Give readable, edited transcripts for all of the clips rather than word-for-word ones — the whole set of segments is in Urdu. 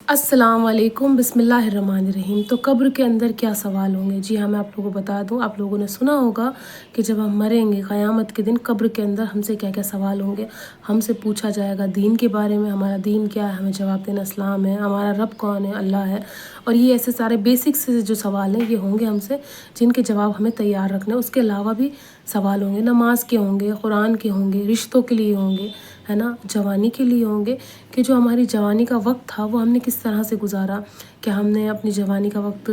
السلام علیکم، بسم اللہ الرحمن الرحیم۔ تو قبر کے اندر کیا سوال ہوں گے؟ جی ہاں، میں آپ لوگوں کو بتا دوں، آپ لوگوں نے سنا ہوگا کہ جب ہم مریں گے قیامت کے دن قبر کے اندر ہم سے کیا کیا سوال ہوں گے۔ ہم سے پوچھا جائے گا دین کے بارے میں، ہمارا دین کیا ہے، ہمیں جواب دینا اسلام ہے، ہمارا رب کون ہے، اللہ ہے، اور یہ ایسے سارے بیسک سے جو سوال ہیں یہ ہوں گے ہم سے، جن کے جواب ہمیں تیار رکھنے۔ اس کے علاوہ بھی سوال ہوں گے، نماز کے ہوں گے، قرآن کے ہوں گے، رشتوں کے لیے ہوں گے، ہے نا، جوانی کے لیے ہوں گے کہ جو ہماری جوانی کا وقت تھا وہ ہم نے کس طرح سے گزارا، کہ ہم نے اپنی جوانی کا وقت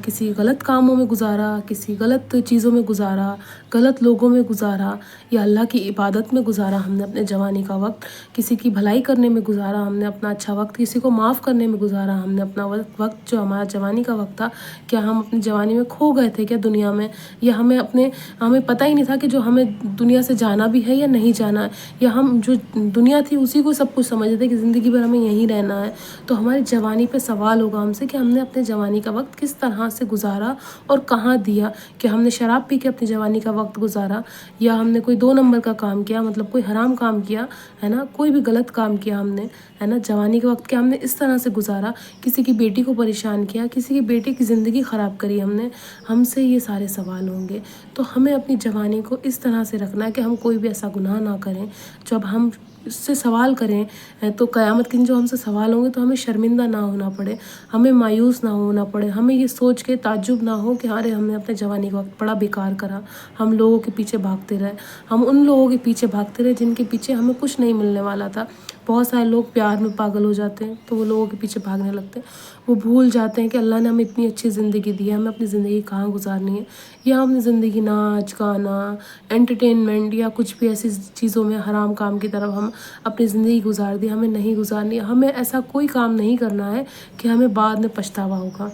کسی غلط کاموں میں گزارا، کسی غلط چیزوں میں گزارا، غلط لوگوں میں گزارا، یا اللہ کی عبادت میں گزارا ہم نے اپنے جوانی کا وقت، کسی کی بھلائی کرنے میں گزارا ہم نے اپنا اچھا وقت، کسی کو معاف کرنے میں گزارا ہم نے اپنا وقت جو ہمارا جوانی کا وقت تھا۔ کیا ہم اپنی جوانی میں کھو گئے تھے کیا دنیا میں، یا ہمیں پتہ ہی نہیں تھا کہ جو ہمیں دنیا سے جانا بھی ہے یا نہیں جانا ہے، یا ہم جو دنیا تھی اسی کو سب کچھ سمجھتے تھے کہ زندگی بھر ہمیں یہیں رہنا ہے۔ تو ہماری جوانی پہ سوال ہوگا ہم سے کہ ہم نے اپنے جوانی کا وقت کس طرح سے گزارا اور کہاں دیا، کہ ہم نے شراب پی کے اپنی جوانی کا وقت گزارا، یا ہم نے کوئی 2 نمبر کا کام کیا، مطلب کوئی حرام کام کیا، ہے نا، کوئی بھی غلط کام کیا ہم نے، ہے نا، جوانی کے وقت کیا ہم نے اس طرح سے گزارا، کسی کی بیٹی کو پریشان کیا، کسی کی بیٹی کی زندگی خراب کری ہم نے، ہم سے یہ سارے سوال ہوں گے۔ تو ہمیں اپنی جوانی کو اس طرح سے رکھنا ہے کہ ہم کوئی بھی ایسا گناہ نہ کریں جب ہم اس سے سوال کریں تو قیامت کے دن جو ہم سے سوال ہوں گے تو ہمیں شرمندہ نہ ہونا پڑے، ہمیں مایوس نہ ہونا پڑے، ہمیں یہ سوچ کے تعجب نہ ہو کہ ارے ہم نے اپنے جوانی کا وقت بڑا بیکار کرا، ہم لوگوں کے پیچھے بھاگتے رہے، ہم ان لوگوں کے پیچھے بھاگتے رہے جن کے پیچھے ہمیں کچھ نہیں ملنے والا تھا۔ بہت سارے لوگ پیار میں پاگل ہو جاتے ہیں تو وہ لوگوں کے پیچھے بھاگنے لگتے ہیں، وہ بھول جاتے ہیں کہ اللہ نے ہمیں اتنی اچھی زندگی دی ہے، ہمیں اپنی زندگی کہاں گزارنی ہے، یا ہم نے زندگی ناچ گانا انٹرٹینمنٹ یا کچھ بھی ایسی چیزوں میں حرام کام کی طرف ہم اپنی زندگی گزار دی، ہمیں نہیں گزارنی ہے۔ ہمیں ایسا کوئی کام نہیں کرنا ہے کہ ہمیں بعد میں پچھتاوا ہوگا،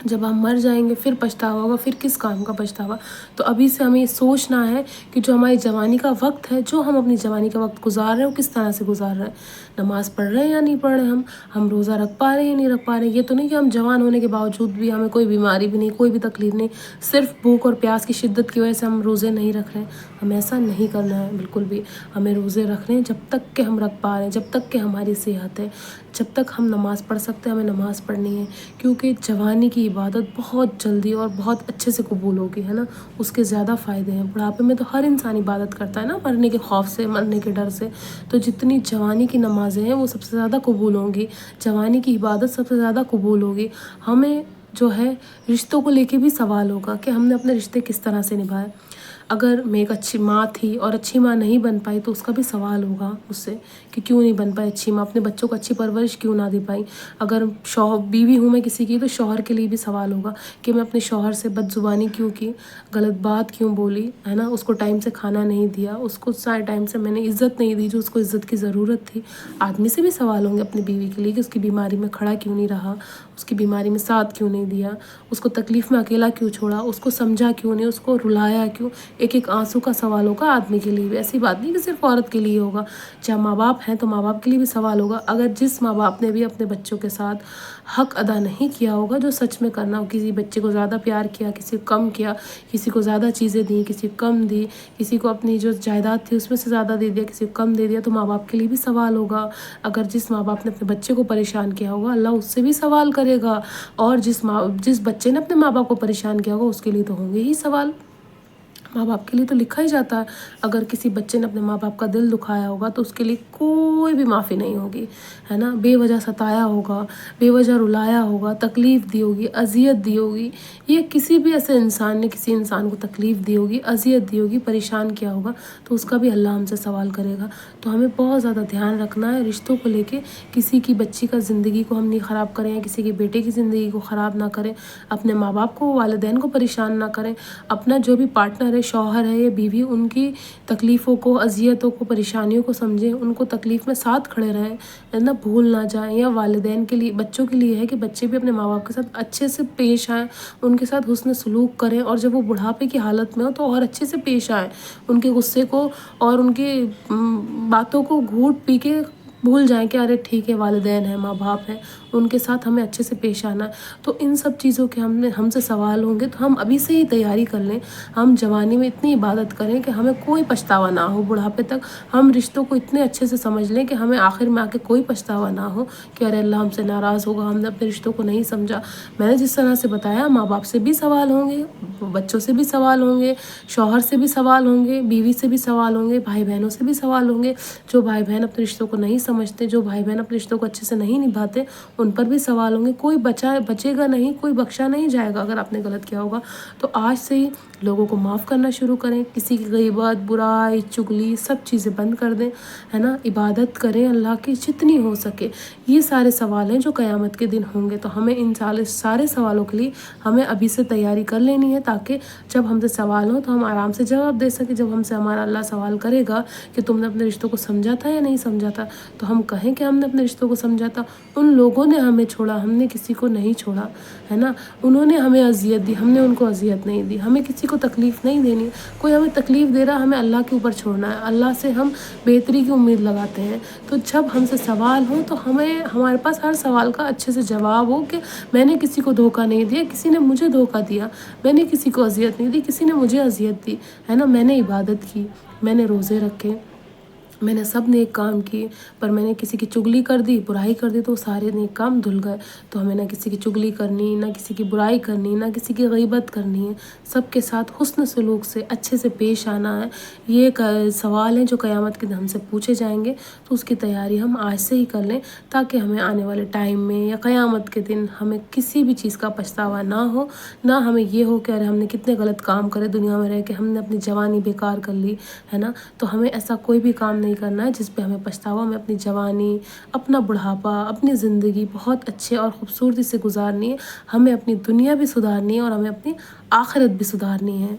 جب ہم مر جائیں گے پھر پچھتاوا ہوگا، پھر کس کام کا پچھتاوا۔ تو ابھی سے ہمیں یہ سوچنا ہے کہ جو ہماری جوانی کا وقت ہے، جو ہم اپنی جوانی کا وقت گزار رہے ہیں وہ کس طرح سے گزار رہے ہیں، نماز پڑھ رہے ہیں یا نہیں پڑھ رہے ہیں، ہم روزہ رکھ پا رہے ہیں یا نہیں رکھ پا رہے ہیں۔ یہ تو نہیں کہ ہم جوان ہونے کے باوجود بھی ہمیں کوئی بیماری بھی نہیں، کوئی بھی تکلیف نہیں، صرف بھوک اور پیاس کی شدت کی وجہ سے ہم روزے نہیں رکھ رہے ہیں۔ ہمیں ایسا نہیں کرنا ہے بالکل بھی، ہمیں روزے رکھنے ہیں جب تک کہ ہم رکھ پا رہے ہیں، جب تک کہ ہماری صحت ہے، جب تک ہم نماز پڑھ سکتے ہیں ہمیں نماز پڑھنی ہے، کیونکہ جوانی کی عبادت بہت جلدی اور بہت اچھے سے قبول ہوگی، ہے نا، اس کے زیادہ فائدے ہیں۔ بڑھاپے میں تو ہر انسان عبادت کرتا ہے نا، مرنے کے خوف سے، مرنے کے ڈر سے، تو جتنی جوانی کی نمازیں ہیں وہ سب سے زیادہ قبول ہوں گی، جوانی کی عبادت سب سے زیادہ قبول ہوگی۔ ہمیں جو ہے رشتوں کو لے کے بھی سوال ہوگا کہ ہم نے اپنے رشتے کس طرح سے نبھائے۔ اگر میں ایک اچھی ماں تھی اور اچھی ماں نہیں بن پائی تو اس کا بھی سوال ہوگا مجھ سے کہ کیوں نہیں بن پائی اچھی ماں، اپنے بچوں کو اچھی پرورش کیوں نہ دے پائی۔ اگر بیوی ہوں میں کسی کی تو شوہر کے لیے بھی سوال ہوگا کہ میں اپنے شوہر سے بد زبانی کیوں کی، غلط بات کیوں بولی، ہے نا، اس کو ٹائم سے کھانا نہیں دیا، اس کو سارے ٹائم سے میں نے عزت نہیں دی جو اس کو عزت کی ضرورت تھی۔ آدمی سے بھی سوال ہوں گے اپنی بیوی کے لیے کہ اس کی بیماری میں کھڑا کیوں نہیں رہا، اس کی بیماری میں ساتھ کیوں نہیں دیا، اس کو تکلیف میں اکیلا کیوں چھوڑا، اس کو سمجھا کیوں نہیں، اس کو رلایا کیوں۔ ایک ایک آنسو کا سوال ہوگا آدمی کے لیے بھی، ایسی بات نہیں کہ صرف عورت کے لیے ہوگا، چاہے ماں باپ ہیں تو ماں باپ کے لیے بھی سوال ہوگا۔ اگر جس ماں باپ نے بھی اپنے بچوں کے ساتھ حق ادا نہیں کیا ہوگا جو سچ میں کرنا ہو، کسی بچے کو زیادہ پیار کیا، کسی کو کم کیا، کسی کو زیادہ چیزیں دیں، کسی کو کم دی، کسی کو اپنی جو جائیداد تھی اس میں سے زیادہ دے دیا، کسی کو کم دے دیا، تو ماں باپ کے لیے بھی سوال ہوگا۔ اگر جس ماں باپ نے اپنے بچے کو پریشان کیا ہوگا اللہ اس سے بھی سوال کرے گا، اور جس بچے نے اپنے ماں باپ کو پریشان کیا ہوگا اس کے لیے تو ہوں گے ہی سوال۔ ماں باپ کے لیے تو لکھا ہی جاتا ہے، اگر کسی بچے نے اپنے ماں باپ کا دل دکھایا ہوگا تو اس کے لیے کوئی بھی معافی نہیں ہوگی، ہے نا، بے وجہ ستایا ہوگا، بے وجہ رلایا ہوگا، تکلیف دی ہوگی، اذیت دی ہوگی، یہ کسی بھی ایسے انسان نے کسی انسان کو تکلیف دی ہوگی، اذیت دی ہوگی، پریشان کیا ہوگا تو اس کا بھی اللہ ہم سے سوال کرے گا۔ تو ہمیں بہت زیادہ دھیان رکھنا ہے رشتوں کو لے کے، کسی کی بچی کا زندگی کو ہم نہیں خراب کریں، یا کسی کے بیٹے کی زندگی کو خراب نہ کریں، اپنے ماں باپ کو، والدین کو پریشان نہ کریں، اپنا جو بھی پارٹنر ہے، شوہر ہے یا بیوی، ان کی تکلیفوں کو، اذیتوں کو، پریشانیوں کو سمجھیں، ان کو تکلیف میں ساتھ کھڑے رہیں، ہے نا، بھول نہ جائیں۔ یا والدین کے لیے، بچوں کے لیے ہے کہ بچے بھی اپنے ماں باپ کے ساتھ اچھے سے پیش آئیں، ان کے ساتھ حسن سلوک کریں، اور جب وہ بڑھاپے کی حالت میں ہو تو اور اچھے سے پیش آئیں، ان کے غصے کو اور ان کی باتوں کو گھوٹ پی کے بھول جائیں کہ ارے ٹھیک ہے والدین ہیں، ماں باپ ہیں، ان کے ساتھ ہمیں اچھے سے پیش آنا ہے۔ تو ان سب چیزوں کے ہم سے سوال ہوں گے تو ہم ابھی سے ہی تیاری کر لیں، ہم جوانی میں اتنی عبادت کریں کہ ہمیں کوئی پچھتاوا نہ ہو، بڑھاپے تک ہم رشتوں کو اتنے اچھے سے سمجھ لیں کہ ہمیں آخر میں آ کے کوئی پچھتاوا نہ ہو کہ ارے اللہ ہم سے ناراض ہوگا، ہم نے اپنے رشتوں کو نہیں سمجھا۔ میں نے جس طرح سے بتایا، ماں باپ سے بھی سوال ہوں گے، بچوں سے بھی سوال ہوں گے، شوہر سے بھی سوال ہوں گے، بیوی سے بھی سوال ہوں گے، بھائی بہنوں سے بھی سوال ہوں گے۔ جو بھائی بہن اپنے رشتوں کو نہیں سمجھتے، جو بھائی بہن اپنے رشتوں کو اچھے سے نہیں نبھاتے، ان پر بھی سوال ہوں گے۔ کوئی بچے گا نہیں، کوئی بخشا نہیں جائے گا اگر آپ نے غلط کیا ہوگا۔ تو آج سے ہی لوگوں کو معاف کرنا شروع کریں، کسی کی غیبت، برائی، چغلی سب چیزیں بند کر دیں، ہے نا، عبادت کریں اللہ کی جتنی ہو سکے۔ یہ سارے سوال ہیں جو قیامت کے دن ہوں گے، تو ہمیں ان سارے سوالوں کے لیے ہمیں ابھی سے تیاری کر لینی ہے، تاکہ جب ہم سے سوال ہوں تو ہم آرام سے جواب دے سکیں۔ جب ہم سے ہمارا اللہ سوال کرے گا کہ تم نے اپنے رشتوں کو سمجھا تھا یا نہیں سمجھا تھا، تو ہم کہیں کہ ہم نے اپنے رشتوں کو سمجھا تھا، ان لوگوں نے ہمیں چھوڑا، ہم نے کسی کو نہیں چھوڑا، ہے نا، انہوں نے ہمیں اذیت دی، ہم نے ان کو اذیت نہیں دی۔ ہمیں کسی کو تکلیف نہیں دینی، کوئی ہمیں تکلیف دے رہا ہمیں اللہ کے اوپر چھوڑنا ہے، اللہ سے ہم بہتری کی امید لگاتے ہیں۔ تو جب ہم سے سوال ہوں تو ہمارے پاس ہر سوال کا اچھے سے جواب ہو کہ میں نے کسی کو دھوکہ نہیں دیا، کسی نے مجھے دھوکہ دیا، میں نے کسی کو اذیت نہیں دی، کسی نے مجھے اذیت دی، ہے نا، میں نے عبادت کی، میں نے روزے رکھے، میں نے سب نیک کام کیے، پر میں نے کسی کی چغلی کر دی، برائی کر دی، تو وہ سارے نیک کام دھل گئے۔ تو ہمیں نہ کسی کی چغلی کرنی، نہ کسی کی برائی کرنی، نہ کسی کی غیبت کرنی ہے، سب کے ساتھ حسن سلوک سے اچھے سے پیش آنا ہے۔ یہ ایک سوال ہیں جو قیامت کے دن ہم سے پوچھے جائیں گے، تو اس کی تیاری ہم آج سے ہی کر لیں، تاکہ ہمیں آنے والے ٹائم میں یا قیامت کے دن ہمیں کسی بھی چیز کا پچھتاوا نہ ہو، نہ ہمیں یہ ہو کہ ارے ہم نے کتنے غلط کام کرے دنیا میں رہ کے، ہم نے اپنی جوانی بیکار کر لی، ہے نا۔ تو ہمیں ایسا کوئی بھی کام نہیں کرنا ہے جس پہ ہمیں پچھتاوا، ہمیں اپنی جوانی، اپنا بڑھاپا، اپنی زندگی بہت اچھے اور خوبصورتی سے گزارنی ہے، ہمیں اپنی دنیا بھی سدھارنی ہے اور ہمیں اپنی آخرت بھی سدھارنی ہے۔